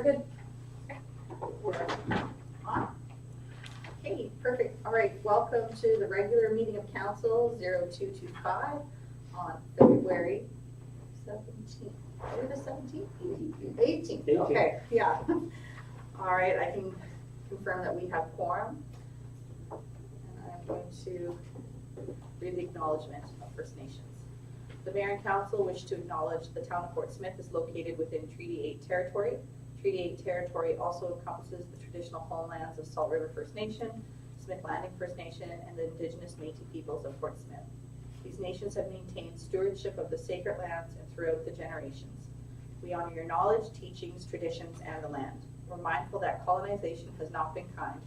we're good. Okay. We're on. Okay, perfect. All right, welcome to the regular meeting of council 0225 on February 17th. Maybe the 17th? 18th. Okay, yeah. All right, I can confirm that we have quorum. And I'm going to read the acknowledgement of First Nations. The Mayor and Council wish to acknowledge the town of Fort Smith is located within Treaty 8 territory. Treaty 8 territory also encompasses the traditional homelands of Salt River First Nation, Smith Landing First Nation, and the Indigenous Métis peoples of Fort Smith. These nations have maintained stewardship of the sacred lands and throughout the generations. We honor your knowledge, teachings, traditions, and the land. We're mindful that colonization has not been kind.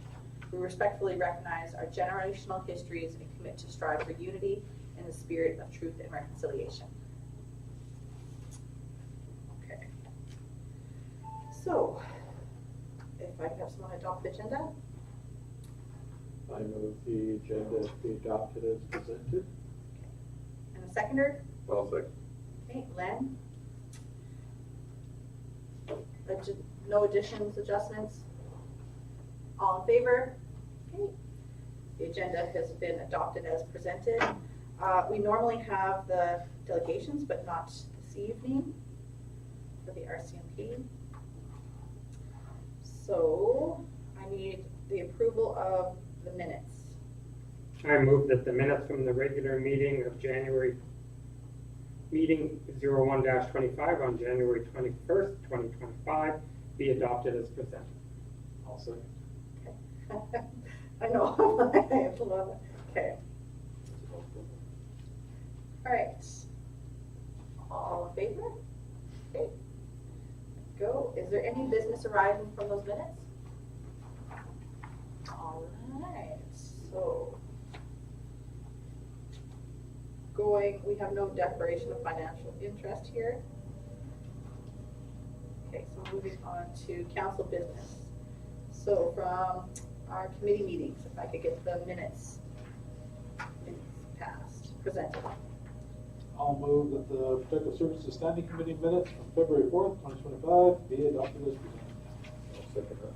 We respectfully recognize our generational histories and commit to strive for unity in the spirit of truth and reconciliation. Okay. So, if I could have someone adopt the agenda. I move the agenda be adopted as presented. And a seconder? I'll second. Okay, Len? No additions, adjustments? All in favor? Okay. The agenda has been adopted as presented. We normally have the delegations, but not this evening for the RCMP. So I need the approval of the minutes. I move that the minutes from the regular meeting of January meeting 01-25 on January 21st, 2025 be adopted as presented. I'll second. Okay. I know. I have to love it. Okay. All right. All in favor? Okay. Go. Is there any business arising from those minutes? All right. So we have no declaration of financial interest here. Okay, so moving on to council business. So from our committee meetings, if I could get the minutes passed, presented. I'll move that the Protective Services Standing Committee minutes from February 4th, 2025 be adopted as presented. I'll second that.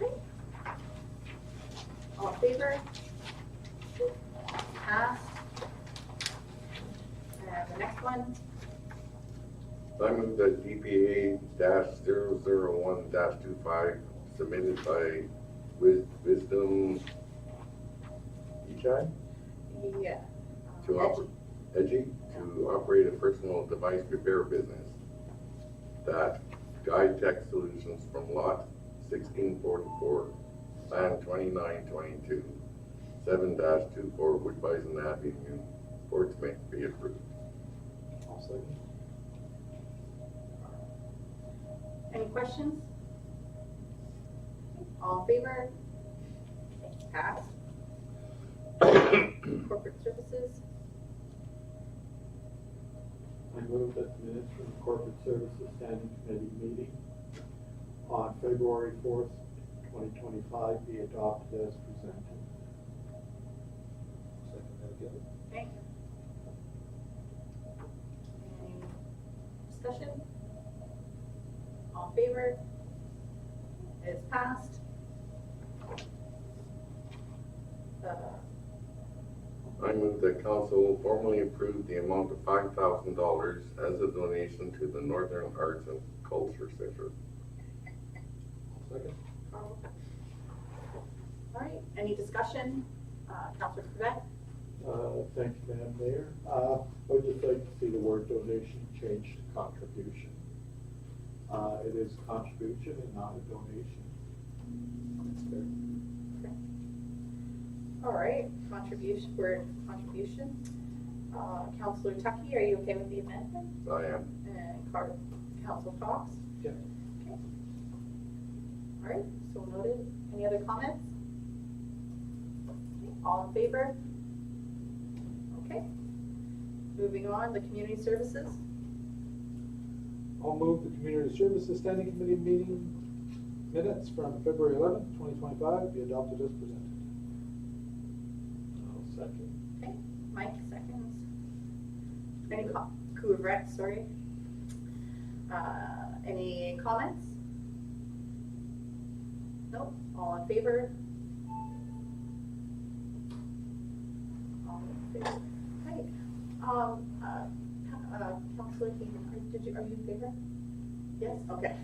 Okay. All in favor? Passed. And the next one. I move that DPA -001-25 submitted by Wisdom Echai Yeah. to operate a personal device repair business. That Guide Tech Solutions from Lot 1644, Plan 2922, 7-24 Woodbison Avenue, Fort Smith be approved. I'll second. Any questions? All in favor? Passed. Corporate services. I move that the minutes from the Corporate Services Standing Committee meeting on February 4th, 2025 be adopted as presented. Second that again. Okay. Any discussion? All in favor? It's passed. I move that council formally approve the amount of $5,000 as a donation to the Northern Arts and Culture Center. Second. All right, any discussion? Councilor Crevet? Thank you, Madam Mayor. I would just like to see the word donation changed to contribution. It is contribution and not a donation. That's fair. Okay. All right, contribution, word contribution. Councilor Tucky, are you okay with the amendment? I am. And Councilor Fox? Yeah. Okay. All right, so noted. Any other comments? Okay, all in favor? Okay. Moving on, the community services. I'll move the Community Services Standing Committee meeting minutes from February 11th, 2025 be adopted as presented. I'll second. Okay, Mike seconds. Any Couvret, sorry. Any comments? Nope. All in favor? All in favor. Okay. Councilor Keenan, are you in favor? Yes? Okay.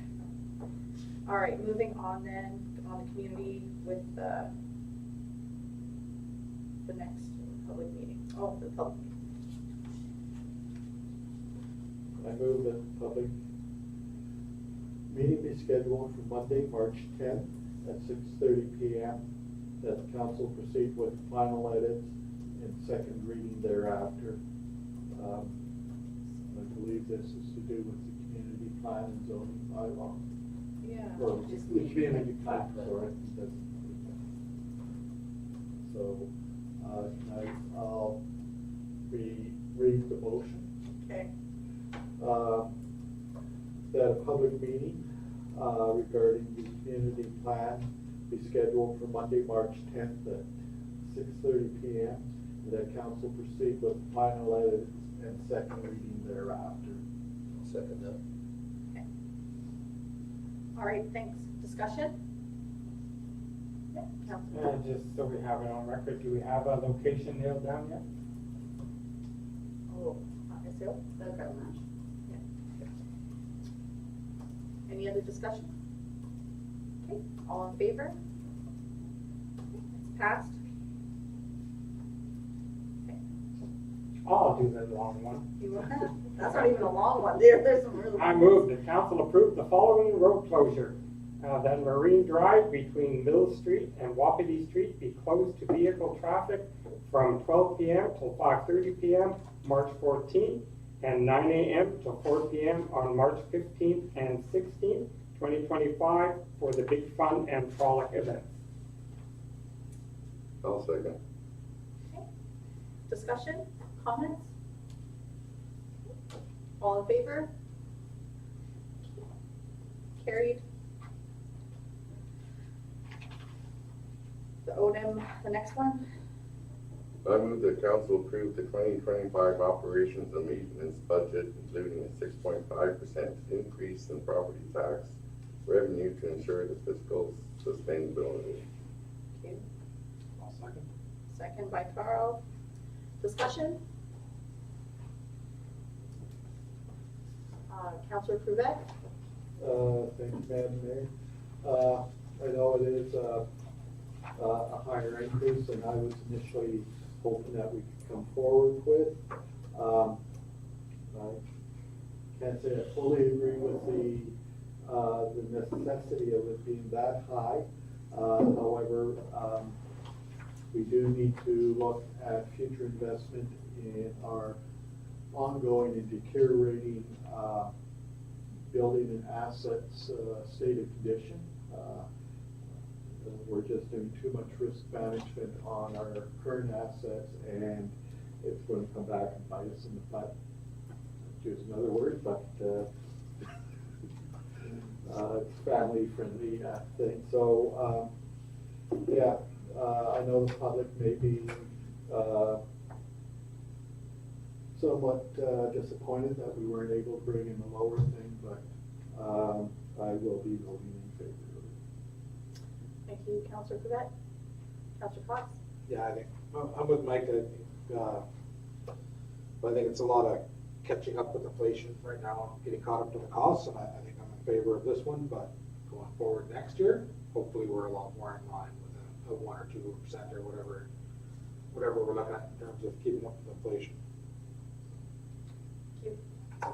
All right, moving on then, on the community with the next public meeting. Oh, the public meeting. I move that the public meeting be scheduled for Monday, March 10th at 6:30 p.m. That the council proceed with final edits and second reading thereafter. I believe this is to do with the community plan and zoning bylaw. Yeah. Or the community plan, sorry. it doesn't include that. So, tonight I'll read the motion. Okay. That a public meeting regarding the community plan be scheduled for Monday, March 10th at 6:30 p.m. and that council proceed with final edits and second reading thereafter. Second that. Okay. All right, thanks. Discussion? Yeah, Councilor. Just so we have it on record, do we have a location nailed down yet? Oh, is there? Okay. Yeah. Any other discussion? Okay, all in favor? It's passed. Okay. I'll do the long one. That's not even a long one. There's some really. I move the council approve the following road closure. That Marine Drive between Mill Street and Wapiti Street be closed to vehicle traffic from 12 p.m. till 5:30 p.m. March 14th and 9 a.m. till 4 p.m. on March 15th and 16th, 2025 for the Big Fun and Frolic events. I'll second. Okay. Discussion, comments? All in favor? Carried. The ODEM, the next one? I move that council approve the 2025 operations and maintenance budget, including a 6.5% increase in property tax revenue to ensure the fiscal sustainability. Okay. I'll second. Second by Carl. Discussion? Councilor Cruvet? Thank you, Madam Mayor. I know it is a higher increase than I was initially hoping that we could come forward with. I can't say I fully agree with the necessity of it being that high. However, we do need to look at future investment in our ongoing and deteriorating building and assets state of condition. We're just doing too much risk management on our current assets, and it's going to come back and bite us in the butt. Use another word, but it's family-friendly thing. So, yeah, I know the public may be somewhat disappointed that we weren't able to bring in the lower thing, but I will be voting in favor of it. Thank you, Councilor Cruvet. Councilor Cox? Yeah, I think, I'm with Mike. I think it's a lot of catching up with inflation right now, getting caught up to the costs, and I think I'm in favor of this one, but going forward next year, hopefully we're a lot more in line with a 1 or 2% or whatever we're looking at in terms of keeping up with inflation. Thank you.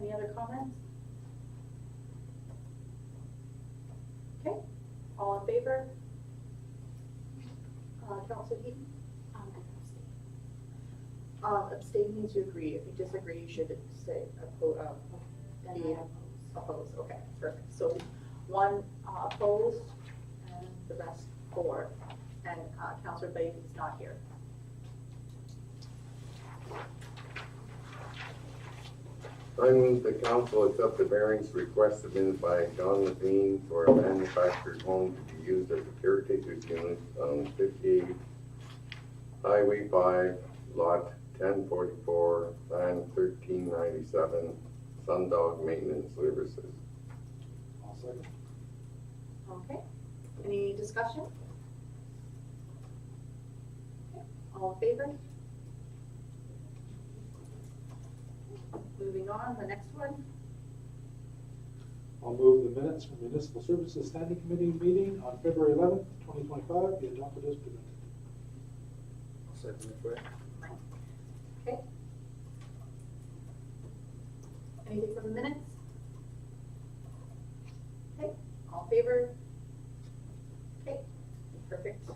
Any other comments? Okay, all in favor? Councilor Heaton? Abstain means you agree. If you disagree, you should say opposed. Okay, perfect. So one opposed and the rest for. And Councilor Blake is not here. I move the council accept the variance request submitted by John Levine for a manufactured home to be used as a caretaker unit on 58 Highway 5, Lot 1044, Land 1397, Sundog Maintenance Services. I'll second. Okay, any discussion? Okay, all in favor? Moving on, the next one. I'll move the minutes from Municipal Services Standing Committee meeting on February 11th, 2025 be adopted as presented. I'll second it, Fred. Okay. Anything from the minutes? Okay, all in favor? Okay, perfect,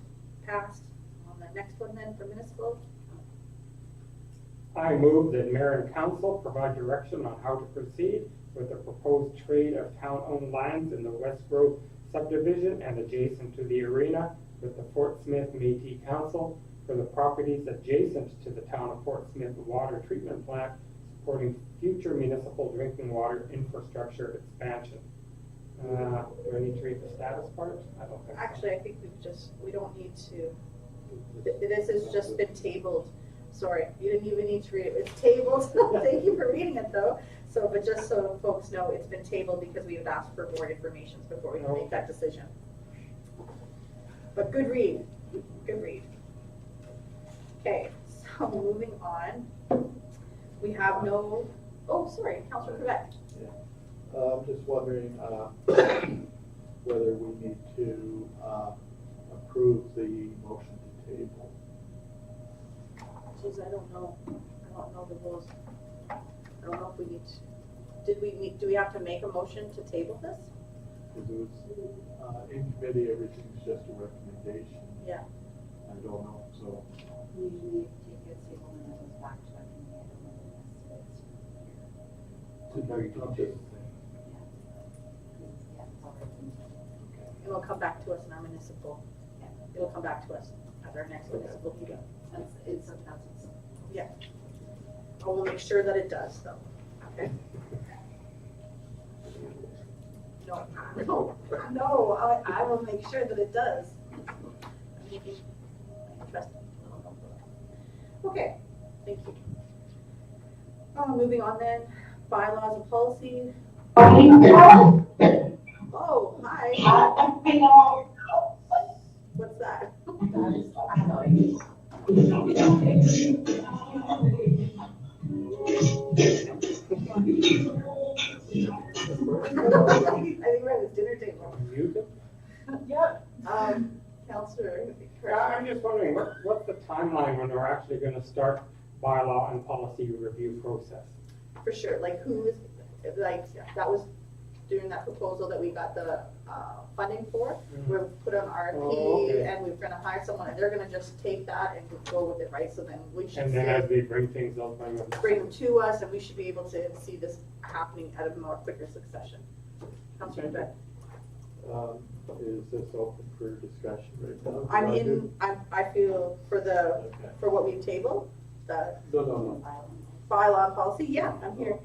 passed. On the next one then for municipal, I move that mayor and council provide direction on how to proceed with the proposed trade of town-owned lands in the West Grove subdivision and adjacent to the arena with the Fort Smith Métis Council for the properties adjacent to the town of Fort Smith water treatment plant, supporting future municipal drinking water infrastructure expansion. Do I need to read the status part? I don't think so. actually, I think we don't need to, this has just been tabled. Sorry, you didn't even need to read it, it's tabled, thank you for reading it though. So, but just so folks know, it's been tabled because we have asked for more information before we can make that decision. But good read, good read. Okay, so moving on, we have no, oh, sorry, Councilor Quebec. I'm just wondering whether we need to approve the motion to table. Geez, I don't know the rules. I don't know if we need to, do we have to make a motion to table this? Because it was in committee, everything's just a recommendation. Yeah. I don't know, so. Usually take a table and it goes back to our committee. It'll come back to us in our municipal, it'll come back to us at our next municipal meeting. It's sometimes it's. Yeah. I will make sure that it does though, okay? No, I will make sure that it does. Trust me. Okay, thank you. Moving on then, bylaws and policy. Oh, hi. What's that? I think we're at the dinner table. Muted? Yep. Counselor. I'm just wondering, what's the timeline when we're actually gonna start bylaw and policy review process? For sure, like who is, like, that was during that proposal that we got the funding for. We've put an RFP Oh, okay. and we're gonna hire someone and they're gonna just take that and go with it, right? So then we should And then as they bring things up, bring them to us and we should be able to see this happening at a more quicker succession. Councilor Okay. Beck. Is this open for discussion right now? I mean, I feel for the, Okay. for what we've tabled, the No. bylaw and policy, yeah, I'm here.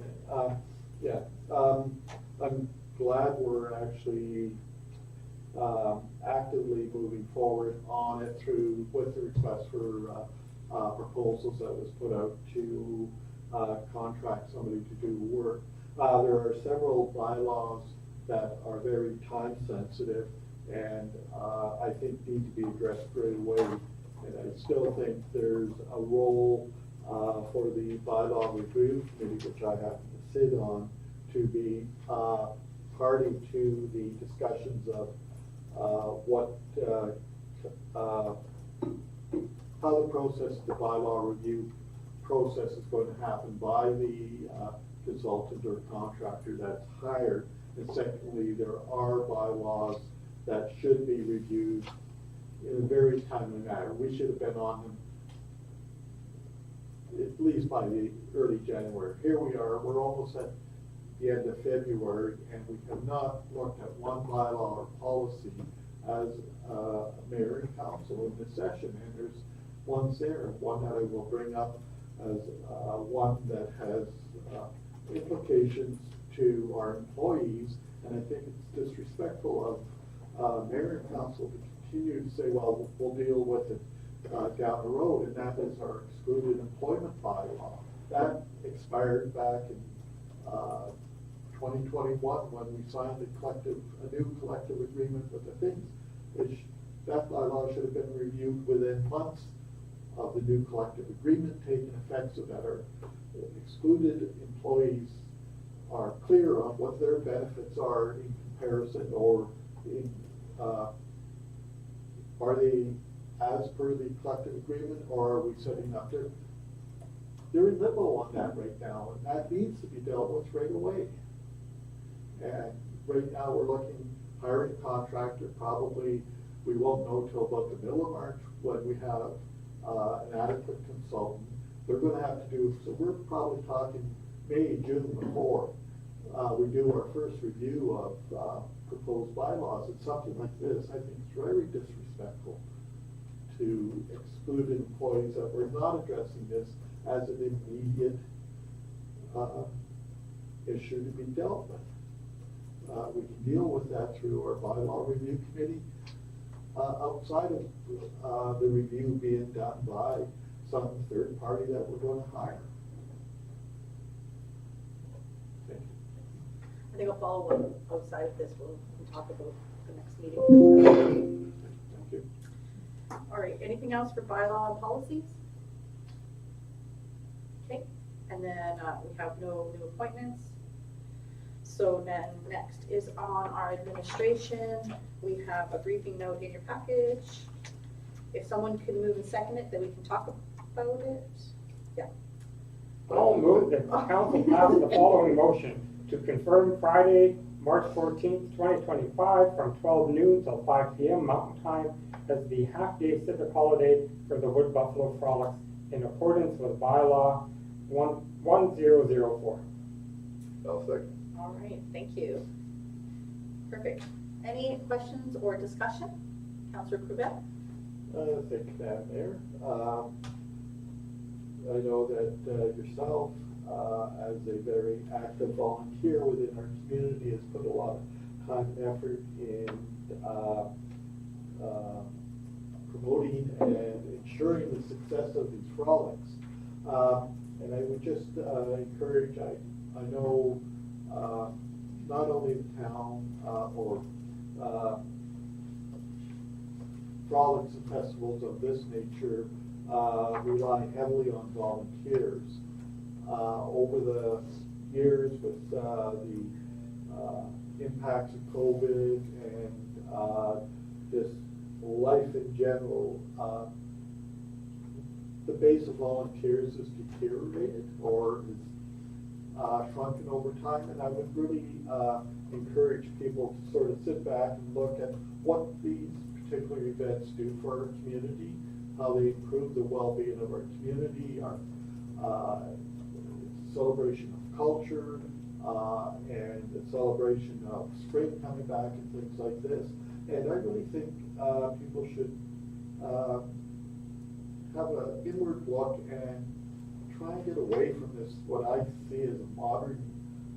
Yeah, I'm glad we're actually actively moving forward on it through, with the request for proposals that was put out to contract somebody to do work. There are several bylaws that are very time sensitive and I think need to be addressed right away. And I still think there's a role for the bylaw review committee, which I happen to sit on, to be party to the discussions of what how the process, the bylaw review process is going to happen by the consultant or contractor that's hired. And secondly, there are bylaws that should be reviewed in a very timely manner. We should have been on them at least by the early January. Here we are, we're almost at the end of February, and we have not looked at one bylaw or policy as mayor and council in this session. And there's ones there, one that I will bring up as one that has implications to our employees, and I think it's disrespectful of mayor and council to continue to say, well, we'll deal with it down the road, and that is our excluded employment bylaw. That expired back in 2021, when we signed a new collective agreement with the things, that bylaw should have been reviewed within months of the new collective agreement taking effect, so that our excluded employees are clear on what their benefits are in comparison, or in, are they as per the collective agreement, or are we setting up they're in limbo on that right now, and that needs to be dealt with right away. And right now, we're looking, hiring a contractor, probably, we won't know till about the middle of March when we have an adequate consultant. They're gonna have to do, so we're probably talking May, June before we do our first review of proposed bylaws. And something like this, I think, is very disrespectful to excluded employees, that we're not addressing this as an immediate issue to be dealt with. We can deal with that through our bylaw review committee, outside of the review being done by some third party that we're going to hire. Thank you. I think I'll follow up outside of this. We'll talk about the next meeting. Thank you. All right, anything else for bylaw and policies? Okay, and then we have no new appointments. So then next is on our administration. We have a briefing note in your package. If someone can move and second it, then we can talk about it. Yeah. I'll move that the council pass the following motion to confirm Friday, March 14th, 2025, from 12 noon till 5 p.m. Mountain Time as the half-day civic holiday for the Wood Buffalo Frolics in accordance with bylaw 1004. I'll second. All right, thank you. Perfect. Any questions or discussion? Councillor Corbett? Thank you, Madam Mayor. I know that yourself, as a very active volunteer within our community, has put a lot of time and effort in promoting and ensuring the success of these frolics. And I would just encourage, I know not only the town or frolics and festivals of this nature rely heavily on volunteers. Over the years, with the impacts of COVID and just life in general, the base of volunteers is deteriorated or is shrunken over time, and I would really encourage people to sort of sit back and look at what these particular events do for our community, how they improve the well-being of our community, our celebration of culture, and the celebration of spring coming back and things like this. And I really think people should have an inward look and try and get away from this, what I see as a modern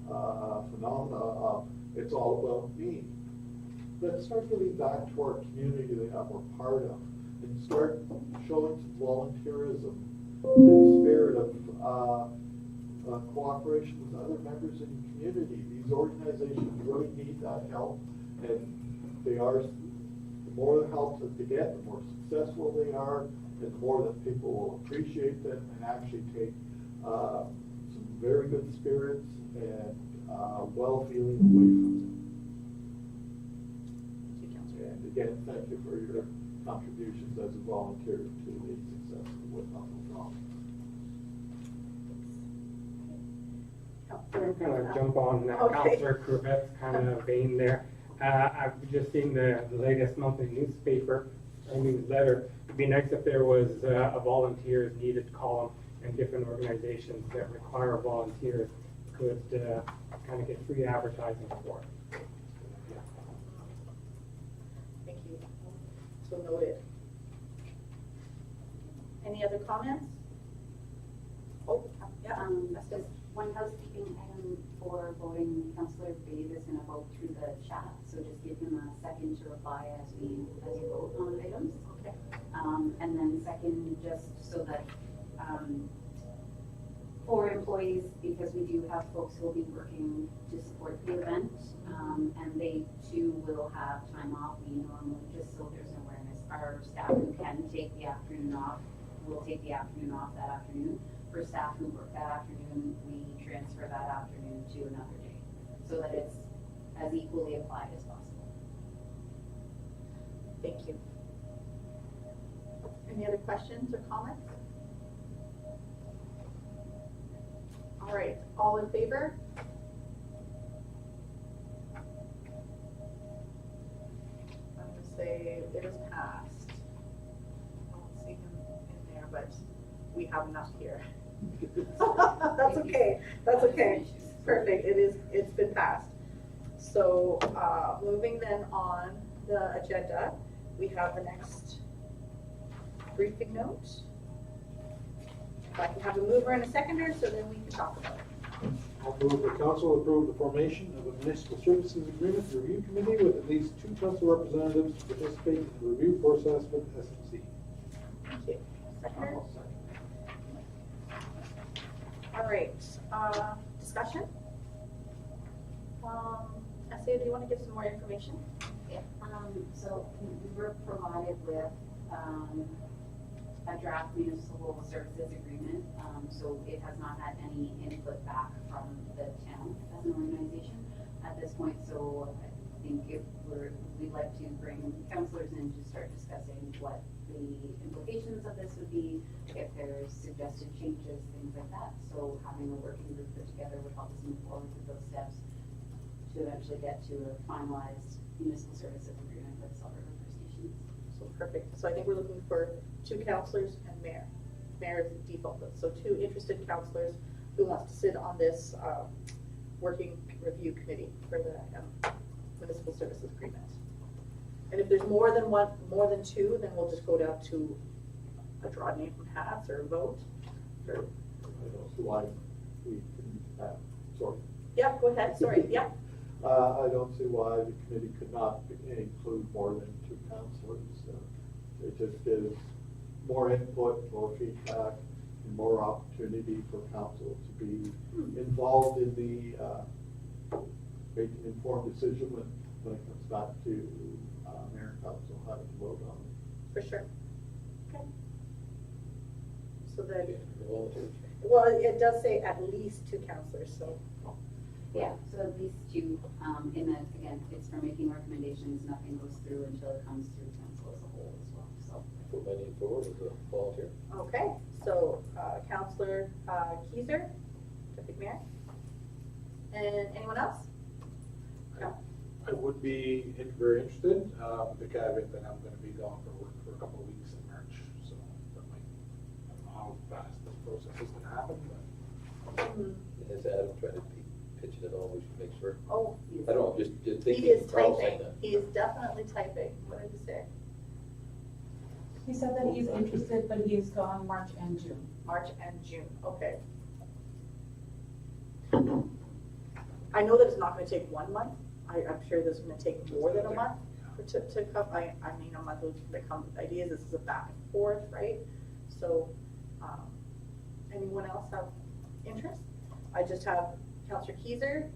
phenomena of it's all about me. Let's start giving back to our community that we're part of, and start showing some volunteerism and the spirit of cooperation with other members in the community. These organizations really need that help, and they are, the more help that they get, the more successful they are, and the more that people will appreciate them and actually take some very good spirits and well-feeling away from them. Thank you, Councillor. And again, thank you for your contributions as a volunteer to the success of the Wood Buffalo Frolics. I'm gonna jump on Okay. Councillor Corbett's kind of vein there. I've just seen the latest monthly newspaper, or newsletter. It'd be nice if there was a volunteers needed column, and different organizations that require volunteers could kind of get free advertising for it. Thank you. So noted. Any other comments? Oh, yeah. Just one housekeeping item for voting Councillor Davidson about through the chat, so just give him a second to reply as you vote on items. Okay. And then second, just so that for employees, because we do have folks who will be working to support the event, and they too will have time off. We normally, just so there's an awareness, our staff who can take the afternoon off, will take the afternoon off that afternoon. For staff who work that afternoon, we transfer that afternoon to another day, so that it's as equally applied as possible. Thank you. Any other questions or comments? All right, all in favor? I'm gonna say it is passed. I don't see him in there, but we have enough here. That's okay, that's okay. Perfect, it's been passed. So, moving then on the agenda, we have the next briefing note. If I can have a mover and a seconder, so then we can talk about it. I'll move the council approve the formation of a municipal services agreement review committee with at least 2 council representatives to participate in the review process with SMC. Thank you. Seconder? All right, discussion? Essia, do you want to give some more information? Yeah, so we were provided with, a draft municipal services agreement, so it has not had any input back from the town as an organization at this point, so I think we'd like to bring councillors in to start discussing what the implications of this would be, if there's suggested changes, things like that, so having a working group put together would help us move forward with those steps to eventually get to a finalized municipal services agreement with Salt River First Nations. So perfect. So I think we're looking for 2 councillors and mayor. Mayor is the default, so 2 interested councillors who wants to sit on this working review committee for the municipal services agreement. And if there's more than 2, then we'll just go down to a draw name from hats or a vote. Or, I don't see why we can, sorry. yeah, go ahead. Sorry. Yeah. I don't see why the committee could not include more than 2 councillors. It just gives more input, more feedback, and more opportunity for council to be involved in the make an informed decision when it comes back to mayor and council having to vote on it. For sure. Okay. So then, well, it does say at least 2 councillors, so. Yeah, so at least 2, in that, again, it's for making recommendations, nothing goes through until it comes through council as a whole as well, so. Put my name forward as a volunteer. Okay, so Councillor Keiser, Deputy Mayor. And anyone else? No. I would be very interested, the caveat that I'm gonna be gone for work for a couple of weeks in March, so that might, I don't know how fast this process is gonna happen, but. As Adam tried to pitch it at all, we should make sure. Oh, I don't know, just he thinking. is Carl saying typing. that. He is definitely typing. What did he say? He said that he's interested, but he's gone March and June. March and June, okay. I know that it's not gonna take 1 month. I'm sure this is gonna take more than a month to come. I mean, a month will become, the idea is this is a back and forth, right? So, anyone else have interest? I just have Councillor Keiser,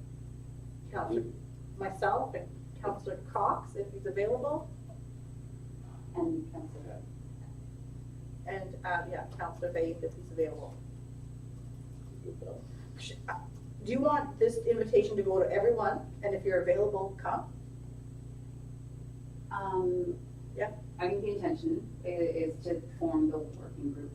myself, and Councillor Cox, if he's available. And councillor. And, yeah, Councillor Faith, if he's available. Do you want this invitation to go to everyone, and if you're available, come? Yeah. I think the intention is to form the working group.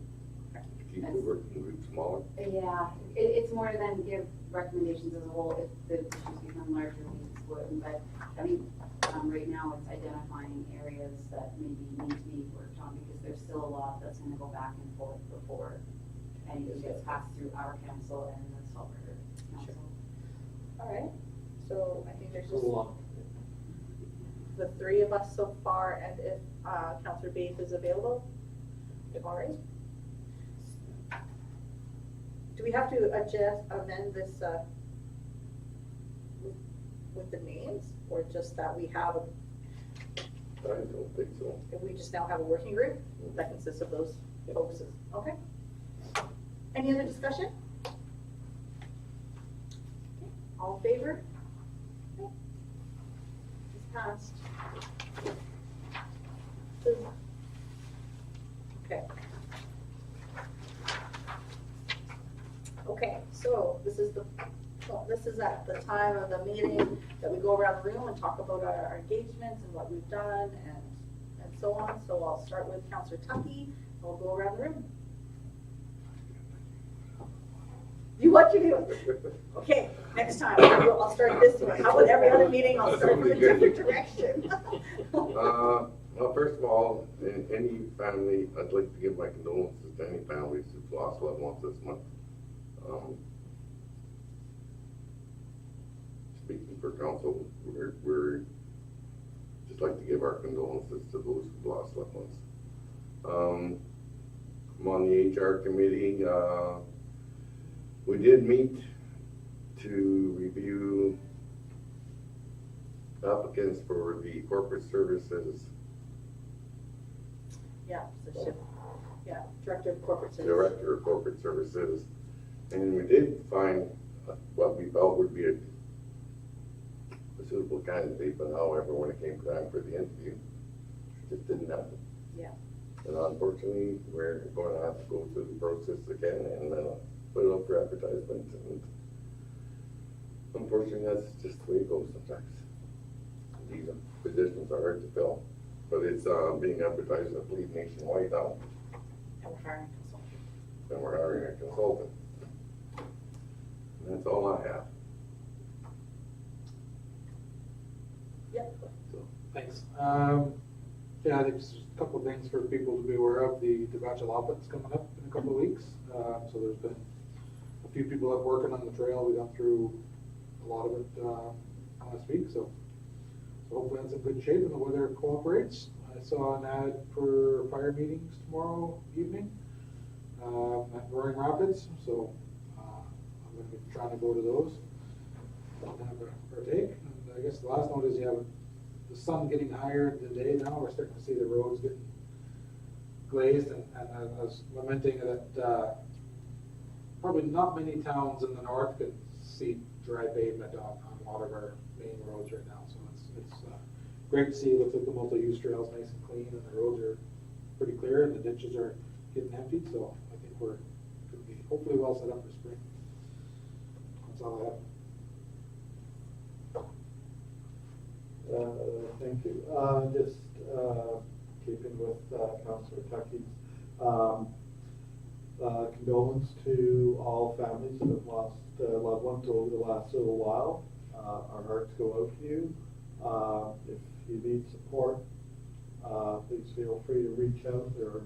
Keep the working group smaller. Yeah, it's more than give recommendations as a whole. If the issues become larger, we would, but I think right now it's identifying areas that maybe need to be worked on, because there's still a lot that's gonna go back and forth before anything gets passed through our council and the Salt River Council. All right, so I think there's It's a just long. the 3 of us so far, and if Councillor Faith is available, all right. Do we have to amend this with the names, or just that we have, I don't think so. if we just now have a working group that consists of those folks? Okay. Any other discussion? All in favor? It's passed. Okay. Okay, so this is at the time of the meeting that we go around the room and talk about our engagements and what we've done and so on. So I'll start with Councillor Tuckey, and we'll go around the room. You what you do? Okay, next time, I'll start this way. How about every other meeting, I'll start from a different direction? Well, first of all, in any family, I'd like to give my condolences to any families who've lost loved ones this month. Speaking for council, we're just like to give our condolences to those who've lost loved ones. I'm on the HR committee. We did meet to review applicants for the corporate services. Yeah, position. Yeah, Director of Corporate Services. Director of Corporate Services. And we did find what we felt would be a suitable candidate, but however, when it came time for the interview, it just didn't happen. Yeah. And unfortunately, we're going to have to go through the process again and put it up for advertisement. And unfortunately, that's just the way it goes sometimes. These positions are hard to fill, but it's being advertised, I believe, nationwide now. And we're hiring a consultant. And we're hiring a consultant. And that's all I have. Yep. So, thanks. Yeah, I think just a couple of things for people to be aware of. The Bachelopet's coming up in a couple of weeks. So there's been a few people that working on the trail. We got through a lot of it last week. So hopefully that's in good shape and the weather cooperates. I saw an ad for fire meetings tomorrow evening at Roaring Rapids. So I'm going to be trying to go to those and have a partake. And I guess the last note is you have the sun getting higher in the day now. We're starting to see the roads getting glazed, and I was lamenting that probably not many towns in the north can see dry pavement on a lot of our main roads right now. So it's great to see. It looks like the multi-use trail is nice and clean, and the roads are pretty clear, and the ditches are getting emptied. So I think we're going to be hopefully well set up for spring. That's all I have. Thank you. Just keeping with Councillor Tuckey's condolence to all families that have lost loved ones over the last little while. Our hearts go out to you. If you need support, please feel free to reach out. There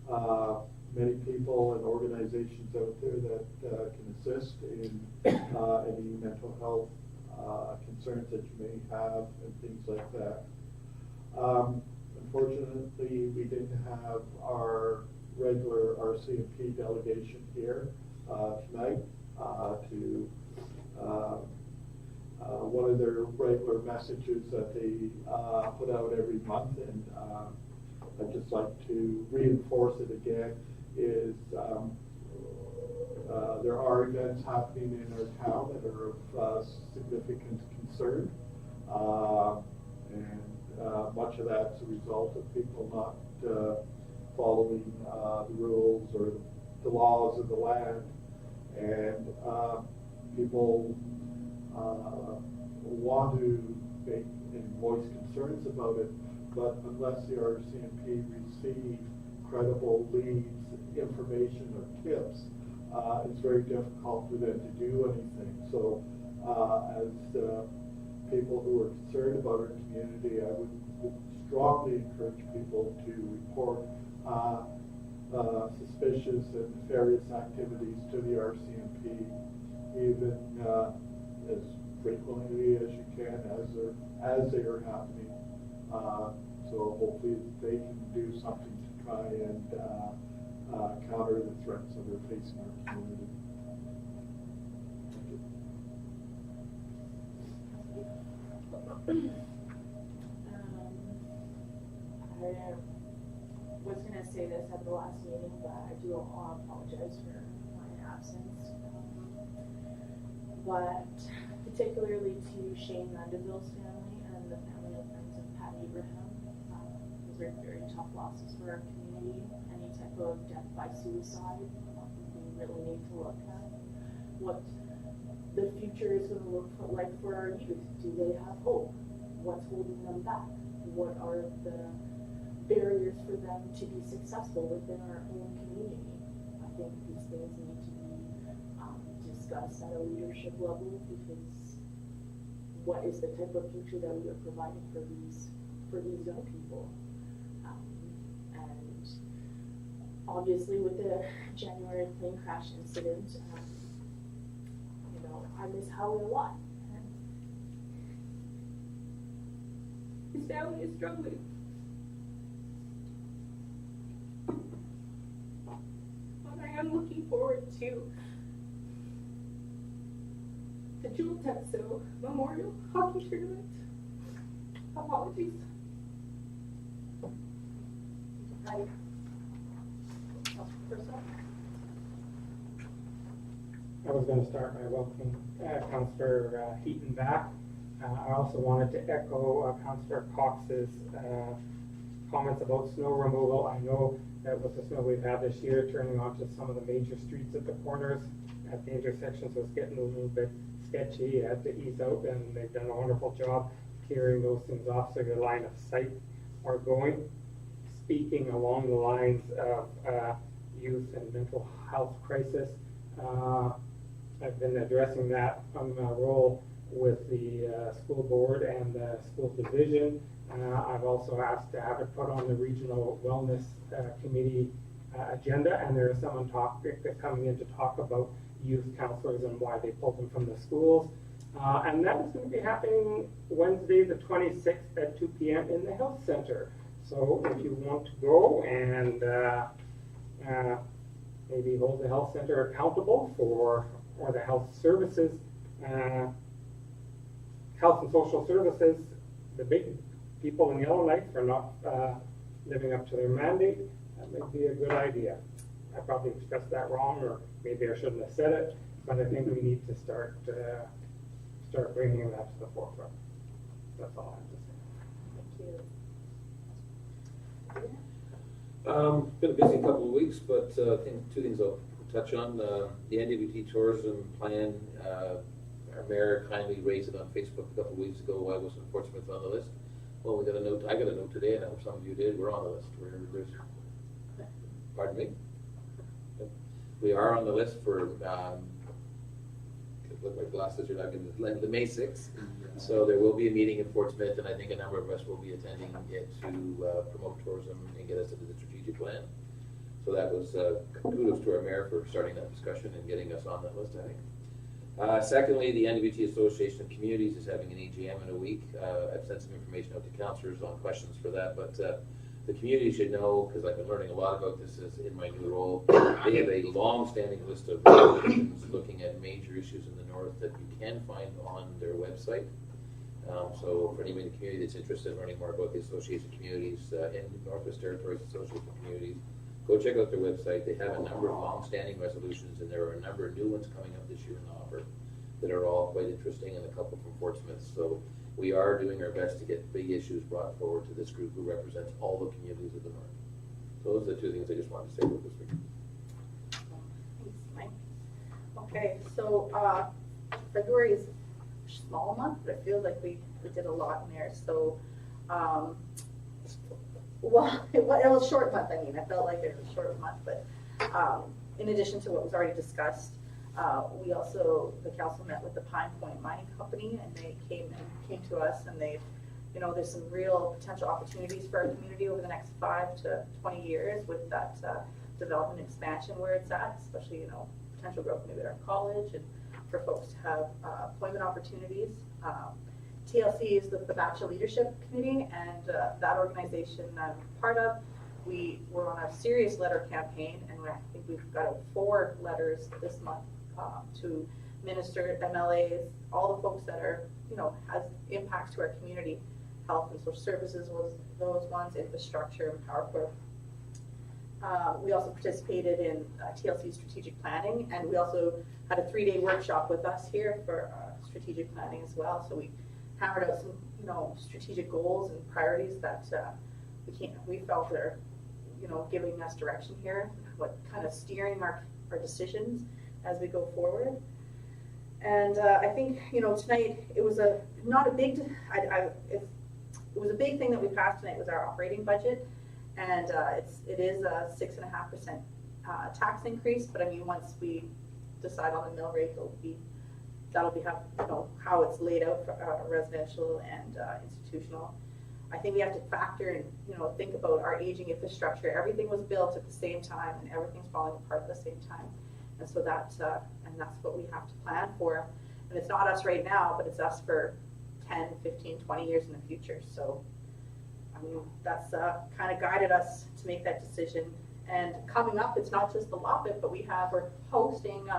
are many people and organizations out there that can assist in any mental health concerns that you may have and things like that. Unfortunately, we didn't have our regular RCMP delegation here tonight to one of their regular messages that they put out every month, and I'd just like to reinforce it again, is there are events happening in our town that are of significant concern, and much of that's a result of people not following the rules or the laws of the land, and people want to make and voice concerns about it, but unless the RCMP receive credible leads, information, or tips, it's very difficult for them to do anything. So as people who are concerned about our community, I would strongly encourage people to report suspicious and nefarious activities to the RCMP, even as frequently as you can as they are happening. So hopefully they can do something to try and counter the threats that are facing our community. I was gonna say this at the last meeting, but I do apologize for my absence. but particularly to Shane Mandeville's family and the family and friends of Pat Abraham. Those are very tough losses for our community. Any type of death by suicide, we really need to look at what the future is going to look like for our youth. Do they have hope? What's holding them back? What are the barriers for them to be successful within our own community? I think these things need to be discussed at a leadership level, because what is the type of future that we are providing for these young people? And obviously with the January plane crash incident, I miss Howie a lot. His family is struggling. But I am looking forward to the Jewel Tetsu Memorial Hockey Tournament. Apologies. I was going to start by welcoming Councillor Heaton back. I also wanted to echo Councillor Cox's comments about snow removal. I know that with the snow we've had this year, turning onto some of the major streets at the corners, at the intersections, was getting a little bit sketchy. You had to ease out, and they've done a wonderful job clearing those things off so your line of sight are going. Speaking along the lines of youth and mental health crisis, I've been addressing that on my role with the school board and the school division. I've also asked to have it put on the regional wellness committee agenda, and there is someone coming in to talk about youth counselors and why they pulled them from the schools. And that is going to be happening Wednesday the 26th at 2 p.m. in the health center. So if you want to go and maybe hold the health center accountable for, or the health services, health and social services, the big people in Yellowknife for not living up to their mandate, that may be a good idea. I probably expressed that wrong, or maybe I shouldn't have said it, but I think we need to start bringing that to the forefront. That's all I have to say. Thank you. Been a busy couple of weeks, but I think two things I'll touch on. The NWT tourism plan, our mayor kindly raised it on Facebook a couple of weeks ago. Why wasn't Portsmouth on the list? Well, we got a note. I got a note today, and I hope some of you did. We're on the list. Pardon me? We are on the list for, look, my glasses are not going to, the May 6th. So there will be a meeting in Portsmouth, and I think a number of us will be attending it to promote tourism and get us into the strategic plan. So that was kudos to our mayor for starting that discussion and getting us on that list, I think. Secondly, the NWT Association of Communities is having an EGM in a week. I've sent some information out to councillors on questions for that, but the community should know, because I've been learning a lot about this in my new role. They have a long-standing list of resolutions looking at major issues in the north that you can find on their website. So for anybody in the community that's interested in learning more about the Association of Communities and Northwest Territories Association of Communities, go check out their website. They have a number of long-standing resolutions, and there are a number of new ones coming up this year in the offer that are all quite interesting, and a couple from Portsmouth. So we are doing our best to get big issues brought forward to this group who represents all the communities of the north. So those are the two things I just wanted to say about this week. Thanks, Mike. Okay, so February is a small month, but it feels like we did a lot in there. So, well, it was a short month. I mean, I felt like it was a short month, but in addition to what was already discussed, we also, the council met with the Pine Point Mining Company, and they came to us, and they've, there's some real potential opportunities for our community over the next 5 to 20 years with that development expansion where it's at, especially, potential growth maybe at our college, and for folks to have employment opportunities. TLC is the Bachelor Leadership Committee, and that organization I'm part of. We were on a serious letter campaign, and I think we've got 4 letters this month to minister, MLAs, all the folks that are, has impacts to our community. Health and social services was those ones, infrastructure, and Power Corp. We also participated in TLC strategic planning, and we also had a 3-day workshop with us here for strategic planning as well. So we hammered out some, strategic goals and priorities that we felt are, giving us direction here, what kind of steering our decisions as we go forward. And I think, tonight it was not a big, it was a big thing that we passed tonight was our operating budget. And it is a 6.5% tax increase, but I mean, once we decide on the mill rate, that'll be how it's laid out for residential and institutional. I think we have to factor and think about our aging infrastructure. Everything was built at the same time, and everything's falling apart at the same time. And so that's what we have to plan for. And it's not us right now, but it's us for 10, 15, 20 years in the future. So I mean, that's kind of guided us to make that decision. And coming up, it's not just the Loppet, but we're hosting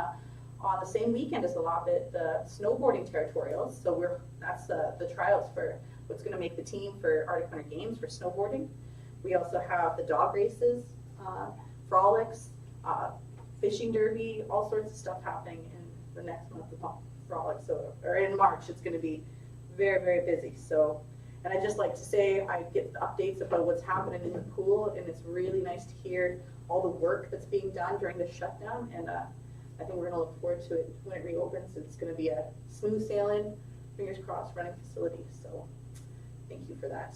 on the same weekend as the Loppet, the snowboarding territorials. So that's the tryouts for what's going to make the team for Arctic Winter Games for snowboarding. We also have the dog races, frolics, fishing derby, all sorts of stuff happening in the next month of frolics. Or in March, it's going to be very, very busy. So. And I'd just like to say I get the updates about what's happening in the pool, and it's really nice to hear all the work that's being done during the shutdown. And I think we're going to look forward to it when it reopens. It's going to be a smooth sailing, fingers crossed, running facility. So thank you for that.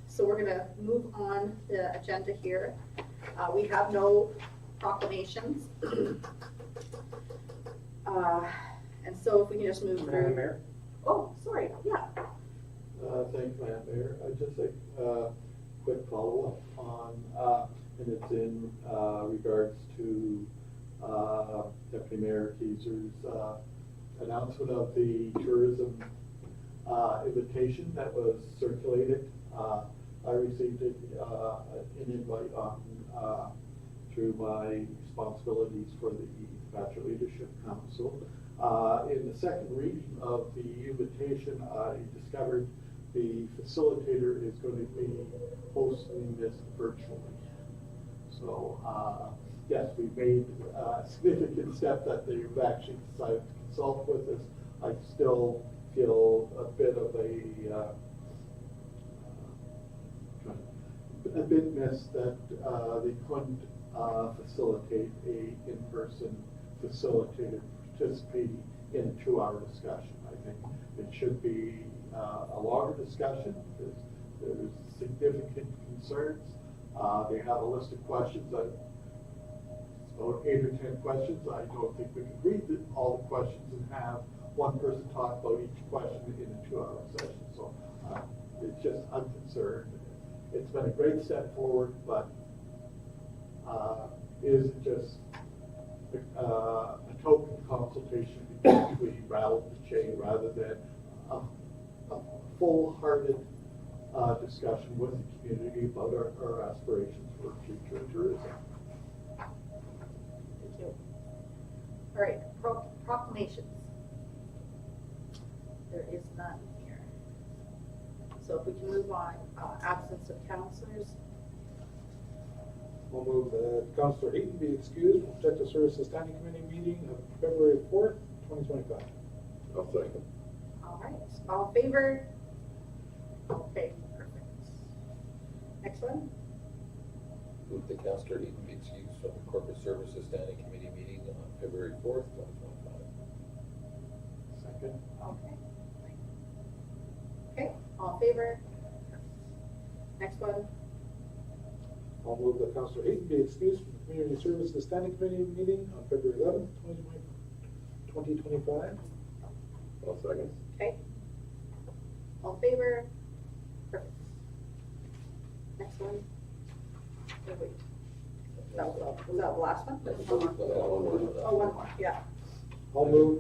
So we're going to move on the agenda here. We have no proclamations. And so if we can just move through. Madam Mayor? Oh, sorry, yeah. Thank you, Madam Mayor. I'd just like quick follow-up on, and it's in regards to Deputy Mayor Keiser's announcement of the tourism invitation that was circulated. I received an invite on through my responsibilities for the Bachelor Leadership Council. In the second reading of the invitation, I discovered the facilitator is going to be hosting this virtually. So, yes, we've made a significant step that they've actually decided to consult with us. I still feel a bit of a bit missed that they couldn't facilitate a in-person facilitator participating in a 2-hour discussion. I think it should be a longer discussion because there's significant concerns. They have a list of questions. It's about 8 or 10 questions. I don't think we can read all the questions and have one person talk about each question in a 2-hour session. So it's just, I'm concerned. It's been a great step forward, but is it just a token consultation because we rattled the chain rather than a full-hearted discussion with the community about our aspirations for future tourism. Thank you. All right, proclamations. There is none here. So if we can move on, absence of councillors. We'll move that Councillor Heaton be excused from Protective Services Standing Committee meeting of February 4th, 2025. I'll second. All right, all in favor? Okay, perfect. Next one. Move that Councillor Heaton be excused from the Corporate Services Standing Committee meeting on February 4th, 2025. Second. Okay. Okay, all in favor? Next one. I'll move that Councillor Heaton be excused from the Community Services Standing Committee meeting on February 11th, 2025. I'll second. Okay. All in favor? Perfect. Next one. Oh, wait. Was that the last one? Oh, one more, yeah. I'll move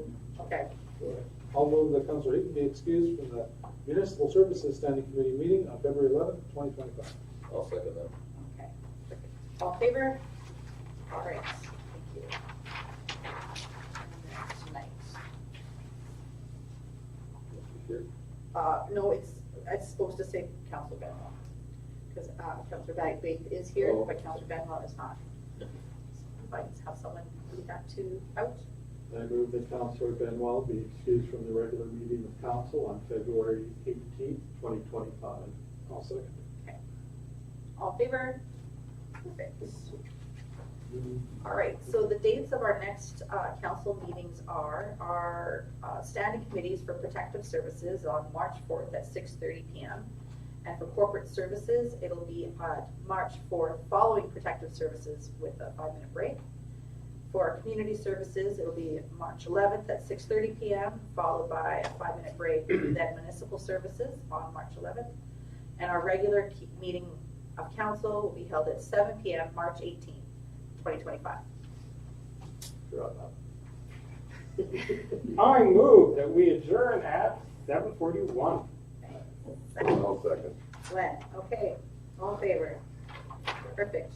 that Councillor Heaton be excused from the Municipal Services Standing Committee meeting on February 11th, 2025. I'll second that. Okay, perfect. All in favor? All right, thank you. And then tonight. Here. No, it's supposed to say Council Benoit. because Councillor Bagby is here, Oh. but Councillor Benwell is not. If I just have someone read that to out. I move that Councillor Benwell be excused from the regular meeting of council on February 18th, 2025. I'll second. All in favor? Perfect. All right, so the dates of our next council meetings are our standing committees for protective services on March 4th at 6:30 p.m. And for corporate services, it'll be March 4th following protective services with a 5-minute break. For our community services, it'll be March 11th at 6:30 p.m. followed by a 5-minute break, then municipal services on March 11th. And our regular meeting of council will be held at 7 p.m. March 18th. 2025. I move that we adjourn at 7:41. I'll second. Glenn, okay, all in favor? Perfect.